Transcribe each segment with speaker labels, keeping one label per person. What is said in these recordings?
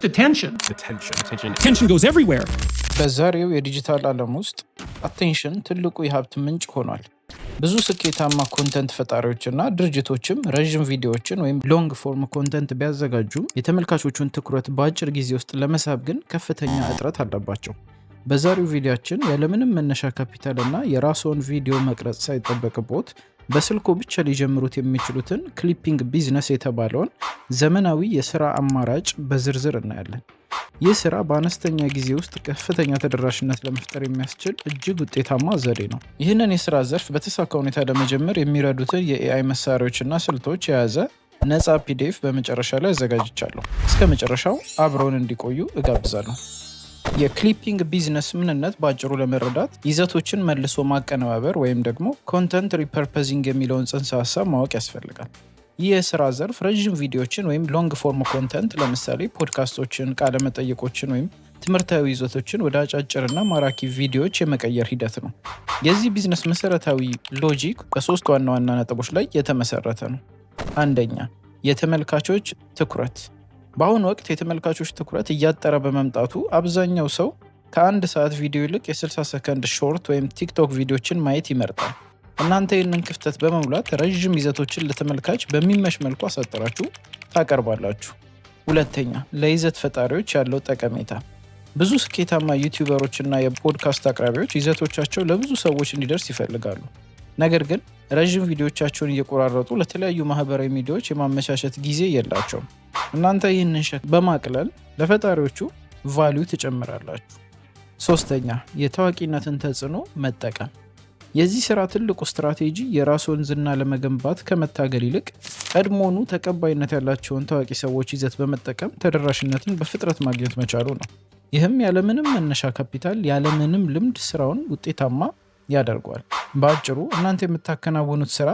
Speaker 1: Attention goes everywhere.
Speaker 2: በዛሬው የዲጂታል ዓለም ውስጥ አቴንሽን ትልቁ የሀብት ምንጭ ሆኗል። ብዙ ስኬታማ ኮንተንት ፈጣሪዎችና ድርጅቶችም ረዥም ቪዲዮዎችን ወይም ሎንግ ፎርም ኮንተንት ቢያዘጋጁም የተመልካቾቹን ትኩረት በአጭር ጊዜ ውስጥ ለመሳብ ግን ከፍተኛ እጥረት አለባቸው። በዛሬው ቪዲዮአችን ያለምንም መነሻ ካፒታልና የራስዎን ቪዲዮ መቅረጽ ሳይጠበቅቦት በስልኮ ብቻ ሊጀምሩት የሚችሉትን ክሊፒንግ ቢዝነስ የተባለውን ዘመናዊ የሥራ አማራጭ በዝርዝር እናያለን። ይህ ሥራ በአነስተኛ ጊዜ ውስጥ ከፍተኛ ተደራሽነት ለመፍጠር የሚያስችል እጅግ ውጤታማ ዘዴ ነው። ይህንን የሥራ ዘርፍ በተሳካ ሁኔታ ለመጀመር የሚረዱትን የኤአይ መሳሪያዎችና ስልቶች የያዘ ነፃ ፒዲኤፍ በመጨረሻ ላይ አዘጋጅቻለሁ። እስከ መጨረሻው አብረውን እንዲቆዩ እጋብዛለሁ። የክሊፒንግ ቢዝነስ ምንነት በአጭሩ ለመረዳት ይዘቶችን መልሶ ማቀነባበር ወይም ደግሞ ኮንተንት ሪፐርፐዚንግ የሚለውን ጽንሰ ሀሳብ ማወቅ ያስፈልጋል። ይህ የሥራ ዘርፍ ረዥም ቪዲዮችን ወይም ሎንግ ፎርም ኮንተንት ለምሳሌ ፖድካስቶችን፣ ቃለመጠይቆችን ወይም ትምህርታዊ ይዘቶችን ወደ አጫጭርና ማራኪ ቪዲዮዎች የመቀየር ሂደት ነው። የዚህ ቢዝነስ መሰረታዊ ሎጂክ በሶስት ዋና ዋና ነጥቦች ላይ የተመሰረተ ነው። አንደኛ፣ የተመልካቾች ትኩረት። በአሁኑ ወቅት የተመልካቾች ትኩረት እያጠረ በመምጣቱ አብዛኛው ሰው ከአንድ ሰዓት ቪዲዮ ይልቅ የ60 ሰከንድ ሾርት ወይም ቲክቶክ ቪዲዮችን ማየት ይመርጣል። እናንተ ይህንን ክፍተት በመሙላት ረዥም ይዘቶችን ለተመልካች በሚመች መልኩ አሳጥራችሁ ታቀርባላችሁ። ሁለተኛ፣ ለይዘት ፈጣሪዎች ያለው ጠቀሜታ። ብዙ ስኬታማ ዩቲዩበሮች እና የፖድካስት አቅራቢዎች ይዘቶቻቸው ለብዙ ሰዎች እንዲደርስ ይፈልጋሉ። ነገር ግን ረዥም ቪዲዮቻቸውን እየቆራረጡ ለተለያዩ ማህበራዊ ሚዲያዎች የማመቻቸት ጊዜ የላቸውም። እናንተ ይህንን ሸክም በማቅለል ለፈጣሪዎቹ ቫልዩ ትጨምራላችሁ። ሶስተኛ፣ የታዋቂነትን ተጽዕኖ መጠቀም። የዚህ ስራ ትልቁ ስትራቴጂ የራስዎን ዝና ለመገንባት ከመታገል ይልቅ ቀድሞውኑ ተቀባይነት ያላቸውን ታዋቂ ሰዎች ይዘት በመጠቀም ተደራሽነትን በፍጥነት ማግኘት መቻሉ ነው። ይህም ያለምንም መነሻ ካፒታል፣ ያለምንም ልምድ ስራውን ውጤታማ ያደርገዋል። በአጭሩ እናንተ የምታከናውኑት ስራ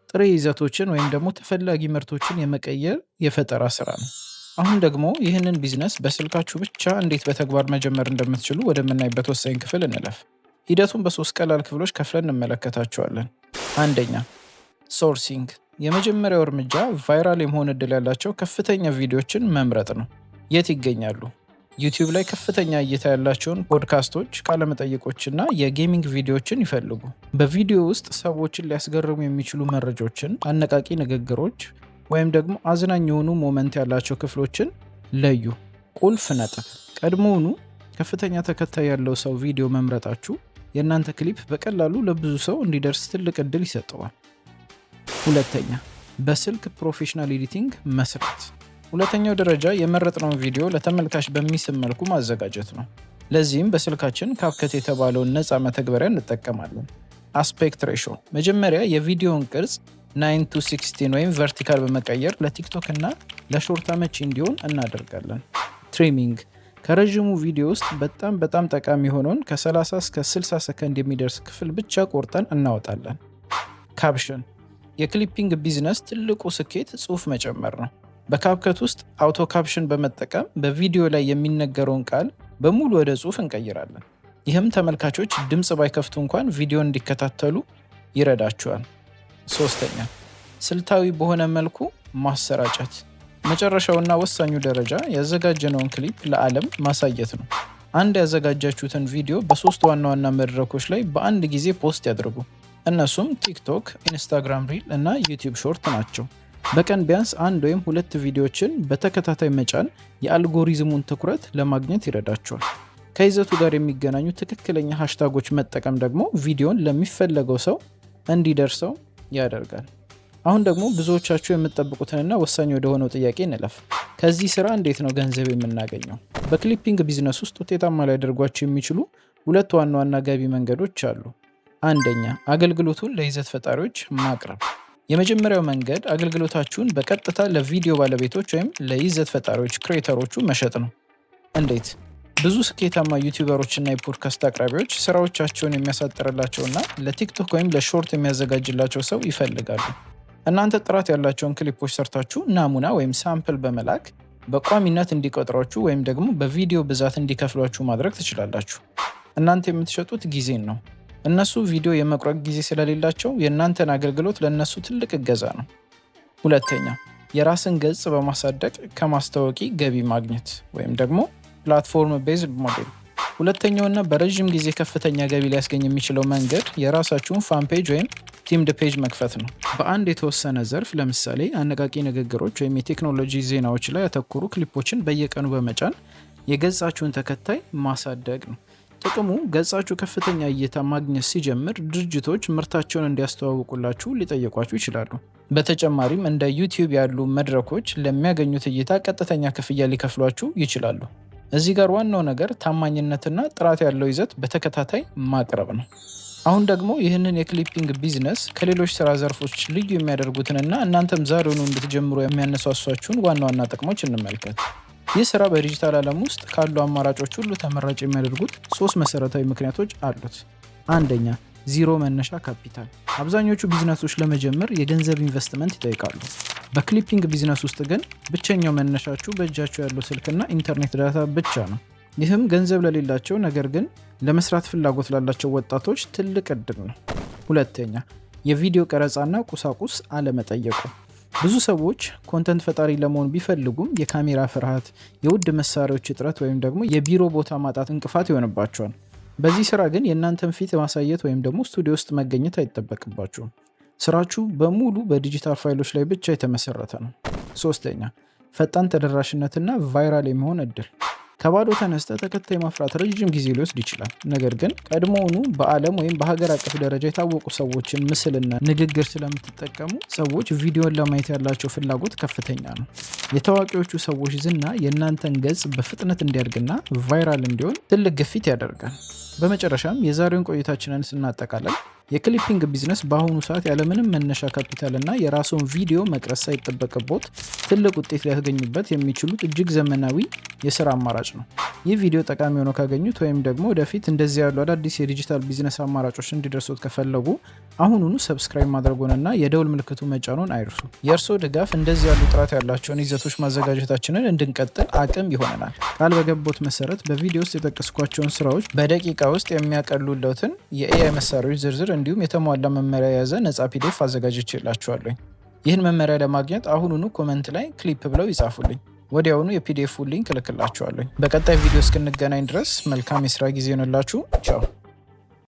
Speaker 2: ጥሬ ይዘቶችን ወይም ደግሞ ተፈላጊ ምርቶችን የመቀየር የፈጠራ ስራ ነው። አሁን ደግሞ ይህንን ቢዝነስ በስልካችሁ ብቻ እንዴት በተግባር መጀመር እንደምትችሉ ወደምናይበት ወሳኝ ክፍል እንለፍ። ሂደቱን በሶስት ቀላል ክፍሎች ከፍለን እንመለከታቸዋለን። አንደኛ፣ ሶርሲንግ። የመጀመሪያው እርምጃ ቫይራል የመሆን ዕድል ያላቸው ከፍተኛ ቪዲዮችን መምረጥ ነው። የት ይገኛሉ? ዩቲዩብ ላይ ከፍተኛ እይታ ያላቸውን ፖድካስቶች፣ ቃለመጠይቆችና የጌሚንግ ቪዲዮዎችን ይፈልጉ። በቪዲዮ ውስጥ ሰዎችን ሊያስገርሙ የሚችሉ መረጃዎችን፣ አነቃቂ ንግግሮች ወይም ደግሞ አዝናኝ የሆኑ ሞመንት ያላቸው ክፍሎችን ለዩ። ቁልፍ ነጥብ፣ ቀድሞውኑ ከፍተኛ ተከታይ ያለው ሰው ቪዲዮ መምረጣችሁ የእናንተ ክሊፕ በቀላሉ ለብዙ ሰው እንዲደርስ ትልቅ ዕድል ይሰጠዋል። ሁለተኛ፣ በስልክ ፕሮፌሽናል ኤዲቲንግ መስራት። ሁለተኛው ደረጃ የመረጥነውን ቪዲዮ ለተመልካች በሚስብ መልኩ ማዘጋጀት ነው። ለዚህም በስልካችን ካፕከት የተባለውን ነፃ መተግበሪያ እንጠቀማለን። አስፔክት ሬሾ፣ መጀመሪያ የቪዲዮውን ቅርጽ 9:16 ወይም ቨርቲካል በመቀየር ለቲክቶክ እና ለሾርት አመቺ እንዲሆን እናደርጋለን። ትሪሚንግ፣ ከረዥሙ ቪዲዮ ውስጥ በጣም ጠቃሚ የሆነውን ከ30 እስከ 60 ሰከንድ የሚደርስ ክፍል ብቻ ቆርጠን እናወጣለን። ካፕሽን፣ የክሊፒንግ ቢዝነስ ትልቁ ስኬት ጽሑፍ መጨመር ነው። በካፕከት ውስጥ አውቶ ካፕሽን በመጠቀም በቪዲዮ ላይ የሚነገረውን ቃል በሙሉ ወደ ጽሑፍ እንቀይራለን። ይህም ተመልካቾች ድምፅ ባይከፍቱ እንኳን ቪዲዮ እንዲከታተሉ ይረዳቸዋል። ሶስተኛ፣ ስልታዊ በሆነ መልኩ ማሰራጨት። መጨረሻውና ወሳኙ ደረጃ ያዘጋጀነውን ክሊፕ ለዓለም ማሳየት ነው። አንድ ያዘጋጃችሁትን ቪዲዮ በሶስት ዋና ዋና መድረኮች ላይ በአንድ ጊዜ ፖስት ያድርጉ። እነሱም ቲክቶክ፣ ኢንስታግራም ሪል እና ዩቲዩብ ሾርት ናቸው። በቀን ቢያንስ አንድ ወይም ሁለት ቪዲዮዎችን በተከታታይ መጫን የአልጎሪዝሙን ትኩረት ለማግኘት ይረዳቸዋል። ከይዘቱ ጋር የሚገናኙ ትክክለኛ ሃሽታጎች መጠቀም ደግሞ ቪዲዮን ለሚፈለገው ሰው እንዲደርሰው ያደርጋል። አሁን ደግሞ ብዙዎቻችሁ የምትጠብቁትንና ወሳኝ ወደሆነው ጥያቄ እንለፍ። ከዚህ ስራ እንዴት ነው ገንዘብ የምናገኘው? በክሊፒንግ ቢዝነስ ውስጥ ውጤታማ ሊያደርጓቸው የሚችሉ ሁለት ዋና ዋና ገቢ መንገዶች አሉ። አንደኛ፣ አገልግሎቱን ለይዘት ፈጣሪዎች ማቅረብ። የመጀመሪያው መንገድ አገልግሎታችሁን በቀጥታ ለቪዲዮ ባለቤቶች ወይም ለይዘት ፈጣሪዎች ክሬተሮቹ መሸጥ ነው። እንዴት? ብዙ ስኬታማ ዩቲዩበሮችና የፖድካስት አቅራቢዎች ስራዎቻቸውን የሚያሳጥርላቸውና ለቲክቶክ ወይም ለሾርት የሚያዘጋጅላቸው ሰው ይፈልጋሉ። እናንተ ጥራት ያላቸውን ክሊፖች ሰርታችሁ ናሙና ወይም ሳምፕል በመላክ በቋሚነት እንዲቆጥሯችሁ ወይም ደግሞ በቪዲዮ ብዛት እንዲከፍሏችሁ ማድረግ ትችላላችሁ። እናንተ የምትሸጡት ጊዜን ነው። እነሱ ቪዲዮ የመቁረጥ ጊዜ ስለሌላቸው የእናንተን አገልግሎት ለእነሱ ትልቅ እገዛ ነው። ሁለተኛ፣ የራስን ገጽ በማሳደግ ከማስታወቂ ገቢ ማግኘት ወይም ደግሞ ፕላትፎርም ቤዝድ ሞዴል። ሁለተኛውና በረዥም ጊዜ ከፍተኛ ገቢ ሊያስገኝ የሚችለው መንገድ የራሳችሁን ፋን ፔጅ ወይም ቲምድ ፔጅ መክፈት ነው። በአንድ የተወሰነ ዘርፍ ለምሳሌ አነቃቂ ንግግሮች ወይም የቴክኖሎጂ ዜናዎች ላይ ያተኮሩ ክሊፖችን በየቀኑ በመጫን የገጻችሁን ተከታይ ማሳደግ ነው። ጥቅሙ ገጻችሁ ከፍተኛ እይታ ማግኘት ሲጀምር ድርጅቶች ምርታቸውን እንዲያስተዋውቁላችሁ ሊጠየቋችሁ ይችላሉ። በተጨማሪም እንደ ዩቲዩብ ያሉ መድረኮች ለሚያገኙት እይታ ቀጥተኛ ክፍያ ሊከፍሏችሁ ይችላሉ። እዚህ ጋር ዋናው ነገር ታማኝነትና ጥራት ያለው ይዘት በተከታታይ ማቅረብ ነው። አሁን ደግሞ ይህንን የክሊፒንግ ቢዝነስ ከሌሎች ስራ ዘርፎች ልዩ የሚያደርጉትንና እናንተም ዛሬውኑ እንድትጀምሩ የሚያነሳሷችሁን ዋና ዋና ጥቅሞች እንመልከት። ይህ ስራ በዲጂታል ዓለም ውስጥ ካሉ አማራጮች ሁሉ ተመራጭ የሚያደርጉት 3 መሰረታዊ ምክንያቶች አሉት። አንደኛ፣ ዜሮ መነሻ ካፒታል። አብዛኞቹ ቢዝነሶች ለመጀመር የገንዘብ ኢንቨስትመንት ይጠይቃሉ። በክሊፒንግ ቢዝነስ ውስጥ ግን ብቸኛው መነሻችሁ በእጃችሁ ያለው ስልክና ኢንተርኔት ዳታ ብቻ ነው። ይህም ገንዘብ ለሌላቸው ነገር ግን ለመስራት ፍላጎት ላላቸው ወጣቶች ትልቅ እድል ነው። ሁለተኛ፣ የቪዲዮ ቀረጻና ቁሳቁስ አለመጠየቁ። ብዙ ሰዎች ኮንተንት ፈጣሪ ለመሆን ቢፈልጉም የካሜራ ፍርሃት፣ የውድ መሳሪያዎች እጥረት ወይም ደግሞ የቢሮ ቦታ ማጣት እንቅፋት ይሆንባቸዋል። በዚህ ስራ ግን የእናንተን ፊት ማሳየት ወይም ደግሞ ስቱዲዮ ውስጥ መገኘት አይጠበቅባችሁም። ስራችሁ በሙሉ በዲጂታል ፋይሎች ላይ ብቻ የተመሰረተ ነው። ሶስተኛ፣ ፈጣን ተደራሽነትና ቫይራል የመሆን እድል። ከባዶ ተነስተ ተከታይ ማፍራት ረጅም ጊዜ ሊወስድ ይችላል። ነገር ግን ቀድሞውኑ በዓለም ወይም በሀገር አቀፍ ደረጃ የታወቁ ሰዎችን ምስልና ንግግር ስለምትጠቀሙ ሰዎች ቪዲዮን ለማየት ያላቸው ፍላጎት ከፍተኛ ነው። የታዋቂዎቹ ሰዎች ዝና የእናንተን ገጽ በፍጥነት እንዲያድግና ቫይራል እንዲሆን ትልቅ ግፊት ያደርጋል። በመጨረሻም የዛሬውን ቆይታችንን ስናጠቃለል የክሊፒንግ ቢዝነስ በአሁኑ ሰዓት ያለምንም መነሻ ካፒታል እና የራስዎን ቪዲዮ መቅረጽ ሳይጠበቅቦት ትልቅ ውጤት ሊያስገኙበት የሚችሉት እጅግ ዘመናዊ የስራ አማራጭ ነው። ይህ ቪዲዮ ጠቃሚ ሆኖ ካገኙት ወይም ደግሞ ወደፊት እንደዚህ ያሉ አዳዲስ የዲጂታል ቢዝነስ አማራጮች እንዲደርሱት ከፈለጉ አሁኑኑ ሰብስክራይብ ማድረጉንና የደውል ምልክቱ መጫኑን አይርሱ። የእርስዎ ድጋፍ እንደዚህ ያሉ ጥራት ያላቸውን ይዘቶች ማዘጋጀታችንን እንድንቀጥል አቅም ይሆነናል። ቃል በገቦት መሰረት በቪዲዮ ውስጥ የጠቀስኳቸውን ስራዎች በደቂቃ ውስጥ የሚያቀሉለትን የኤአይ መሳሪያዎች ዝርዝር እንዲሁም የተሟላ መመሪያ የያዘ ነጻ ፒዲኤፍ አዘጋጅቼላችኋለሁ። ይህን መመሪያ ለማግኘት አሁኑኑ ኮመንት ላይ ክሊፕ ብለው ይጻፉልኝ። ወዲያውኑ የፒዲኤፍ ሊንክ እልክላችኋለሁ። በቀጣይ ቪዲዮ እስክንገናኝ ድረስ መልካም የስራ ጊዜ ይሆንላችሁ። ቻው።